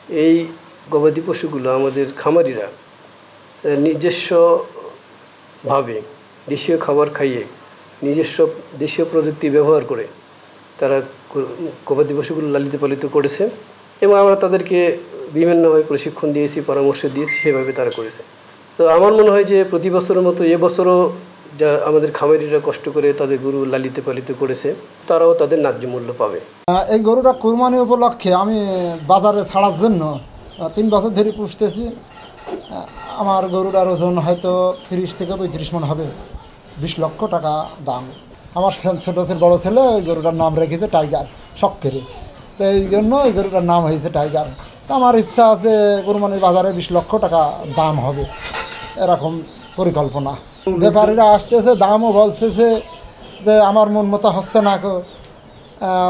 এই গবাদি পশুগুলো আমাদের খামারিরা নিজস্বভাবে দেশীয় খাবার খাইয়ে নিজস্ব দেশীয় প্রযুক্তি ব্যবহার করে তারা গবাদি পশুগুলো লালিত পালিত করেছে এবং আমরা তাদেরকে বিভিন্নভাবে প্রশিক্ষণ দিয়েছি, পরামর্শ দিয়েছি, সেভাবে তারা করেছে। তো আমার মনে হয় যে প্রতি বছরের মতো এবছরও যা আমাদের খামারিরা কষ্ট করে তাদের গরু লালিত পালিত করেছে তারাও তাদের ন্যায্য মূল্য পাবে। এই গরুটা কুরবানি উপলক্ষে আমি বাজারে ছাড়ার জন্য 3 বছর ধরে পুষতেছি। আমার গরুটার ওজন হয়তো 30 থেকে 35 মণ হবে, 20 লক্ষ টাকা দাম। আমার ছোটো বড় ছেলে ওই গরুটার নাম রেখেছে টাইগার, শখ করে। তো এই জন্য এই গরুটার নাম হয়েছে টাইগার। তো আমার ইচ্ছা আছে কুরবানির বাজারে 20 লক্ষ টাকা দাম হবে, এরকম পরিকল্পনা। ব্যাপারীরা আসতেছে, দামও বলতেছে যে আমার মন মতো হচ্ছে না।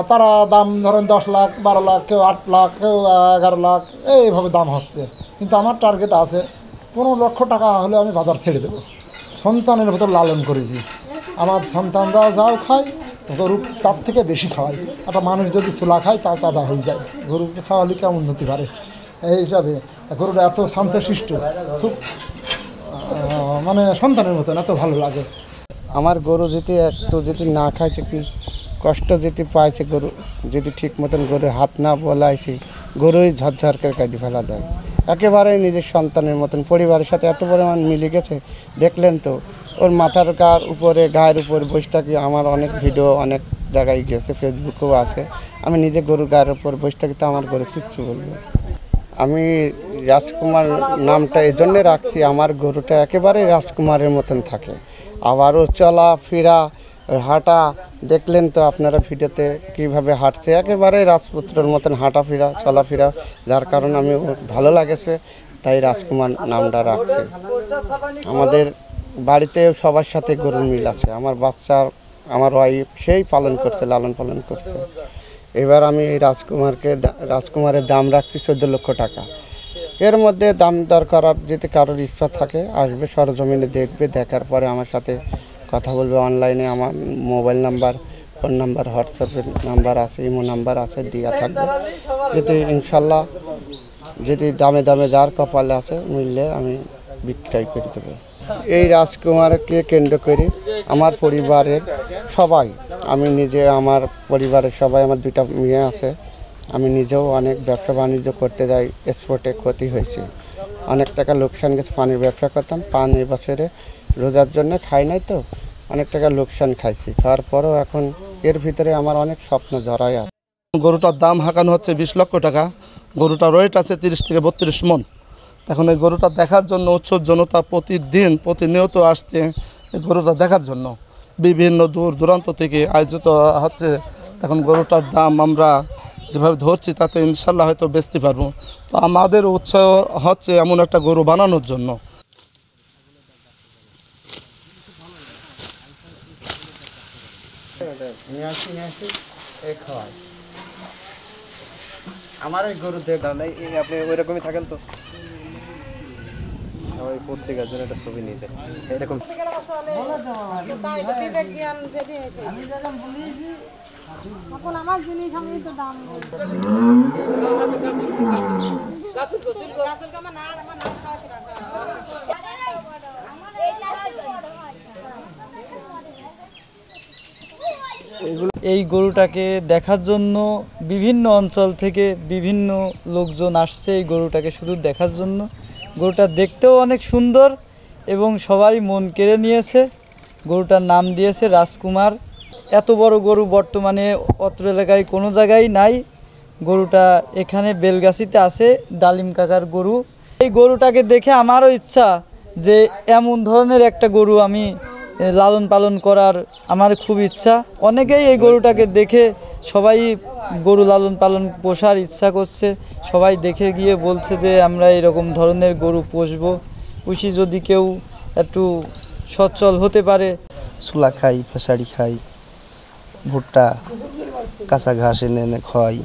তারা দাম ধরেন 10 লাখ, 12 লাখ, কেউ 8 লাখ, কেউ 11 লাখ, এইভাবে দাম হচ্ছে। কিন্তু আমার টার্গেট আছে 15 লক্ষ টাকা হলে আমি বাজার ছেড়ে দেবো। সন্তানের ভেতর লালন করেছি, আমার সন্তানরা যাও খায়, গরু তার থেকে বেশি খাওয়াই। একটা মানুষ যদি ছোলা খায় তাও তাজা হয়ে যায়, গরুকে খাওয়ালে কেমন হতে পারে। এই হিসাবে গরুটা এত শান্তশিষ্ট, খুব মানে সন্তানের মতন, এত ভালো লাগে। আমার গরু যদি না খাইছে, কি কষ্ট যদি পাইছে, গরু যদি ঠিক মতন গরু হাত না বলাইছি, গরুই ঝরঝর করে কাঁদি ফেলা দেয়। একেবারেই নিজের সন্তানের মতন, পরিবারের সাথে এত পরিমাণ মিলে গেছে। দেখলেন তো ওর মাথার উপরে, গায়ের উপর বসে থাকি। আমার অনেক ভিডিও অনেক জায়গায় গেছে, ফেসবুকেও আছে। আমি নিজে গরুর গায়ের উপর বসে থাকি, তো আমার গরু কিচ্ছু বলবো। আমি রাজকুমার নামটা এই জন্যে রাখছি, আমার গরুটা একেবারেই রাজকুমারের মতন থাকে। আবারও চলাফেরা, হাঁটা দেখলেন তো আপনারা ভিডিওতে কীভাবে হাঁটছে, একেবারেই রাজপুত্রের মতন হাঁটাফেরা, চলাফেরা। যার কারণে আমি ভালো লাগেছে, তাই রাজকুমার নামটা রাখছি। আমাদের বাড়িতে সবার সাথে গরুর মিল আছে। আমার বাচ্চা, আমার ওয়াইফ সেই পালন করছে, লালন পালন করছে। এবার আমি এই রাজকুমারের দাম রাখছি 14 লক্ষ টাকা। এর মধ্যে দাম দর করার যদি কারোর ইচ্ছা থাকে আসবে, সরজমিনে দেখবে, দেখার পরে আমার সাথে কথা বলবে। অনলাইনে আমার মোবাইল নাম্বার, ফোন নাম্বার, হোয়াটসঅ্যাপের নাম্বার আছে, ইমো নাম্বার আছে, দেওয়া থাকবে। যদি ইনশাল্লাহ যদি দামে যার কপালে আছে মিললে আমি বিক্রয় করে দেবো। এই রাজকুমারকে কেন্দ্র করে আমার পরিবারের সবাই, আমি নিজে, আমার পরিবারের সবাই, আমার 2টা মেয়ে আছে, আমি নিজেও অনেক ব্যবসা বাণিজ্য করতে যাই, এক্সপোর্টে ক্ষতি হয়েছে, অনেক টাকা লোকসান গেছে। পানির ব্যবসা করতাম, পান এবছরে রোজার জন্য খাই নাই, তো অনেক টাকা লোকসান খাইছি। খাওয়ার পরেও এখন এর ভিতরে আমার অনেক স্বপ্ন জড়াই আছে। গরুটার দাম হাঁকানো হচ্ছে 20 লক্ষ টাকা। গরুটার ওয়েট আছে 30 থেকে 32 মণ। এখন এই গরুটা দেখার জন্য উৎসুক জনতা প্রতিনিয়ত আসছে এই গরুটা দেখার জন্য। বিভিন্ন দূর দূরান্ত থেকে আয়োজিত হচ্ছে। এখন গরুটার দাম আমরা যেভাবে ধরছি তাতে ইনশাল্লাহ হয়তো বেচতে পারবো। তো আমাদের উৎসাহ হচ্ছে এমন একটা গরু বানানোর জন্য। আমার এই গরু আপনি ওইরকমই থাকেন তো, ওই পত্রিকার জন্য একটা ছবি নিয়েছে এরকম। আমার জিনিস আমি তো দাম এই গরুটাকে দেখার জন্য বিভিন্ন অঞ্চল থেকে বিভিন্ন লোকজন আসছে এই গরুটাকে শুধু দেখার জন্য। গরুটা দেখতেও অনেক সুন্দর এবং সবারই মন কেড়ে নিয়েছে। গরুটার নাম দিয়েছে রাজকুমার। এত বড় গরু বর্তমানে অত্র এলাকায় কোনো জায়গায় নাই। গরুটা এখানে বেলগাছিতে আছে, ডালিম কাকার গরু। এই গরুটাকে দেখে আমারও ইচ্ছা যে এমন ধরনের একটা গরু আমি লালন পালন করার আমার খুব ইচ্ছা। অনেকেই এই গরুটাকে দেখে সবাই গরু লালন পালন পোষার ইচ্ছা করছে। সবাই দেখে গিয়ে বলছে যে আমরা এরকম ধরনের গরু পুষি যদি কেউ একটু সচ্ছল হতে পারে। ছোলা খাই, ফেসারি খাই, ভুট্টা, কাঁচা ঘাস এনে খাওয়াই।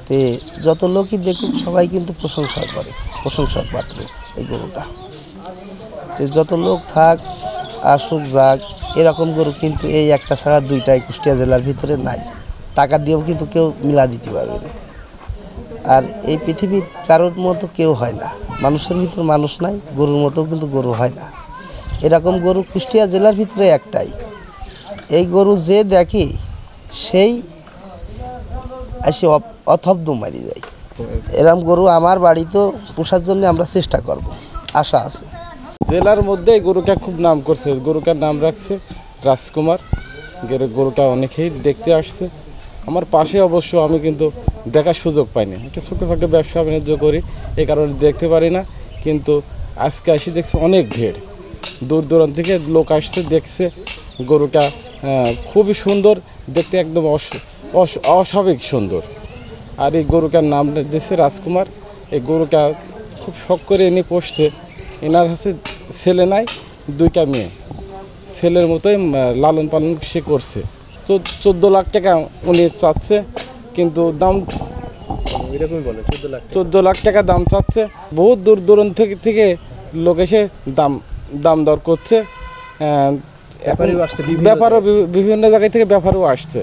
তে যত লোকই দেখুক সবাই কিন্তু প্রশংসার পাত্র এই গরুটা। যত লোক থাক, আসুক যাক, এরকম গরু কিন্তু এই একটা ছাড়া 2টাই কুষ্টিয়া জেলার ভিতরে নাই। টাকা দিয়েও কিন্তু কেউ মিলা দিতে পারবে না। আর এই পৃথিবীর কারোর মতো কেউ হয় না, মানুষের ভিতর মানুষ নাই, গরুর মতো কিন্তু গরু হয় না। এরকম গরু কুষ্টিয়া জেলার ভিতরে একটাই। এই গরু যে দেখি সেই এসে অথব্দ মারি যায়। এরকম গরু আমার বাড়িতেও পোষার জন্য আমরা চেষ্টা করব, আশা আছে। জেলার মধ্যে গরুটা খুব নাম করছে, গরুটার নাম রাখছে রাজকুমার। গরুটা অনেকেই দেখতে আসছে আমার পাশে, অবশ্য আমি কিন্তু দেখার সুযোগ পাইনি, একটা ছোটোখাটো ব্যবসা বাণিজ্য করি, এই কারণে দেখতে পারি না। কিন্তু আজকে এসে দেখছি অনেক ভিড়, দূর দূরান্ত থেকে লোক আসছে, দেখছে গরুটা খুবই সুন্দর দেখতে, একদম অস্বাভাবিক সুন্দর। আর এই গরুটার নাম দিচ্ছে রাজকুমার। এই গরুটা খুব শখ করে এনে পোষছে। এনার হচ্ছে ছেলে নাই, 2টা মেয়ে, ছেলের মতোই লালন পালন সে করছে। 14 লাখ টাকা উনি চাচ্ছে, কিন্তু দাম 14 লাখ টাকা দাম চাচ্ছে। বহুত দূর দূরান্ত থেকে লোক এসে দাম দর করছে। ব্যাপারও বিভিন্ন জায়গায় থেকে ব্যাপারও আসছে।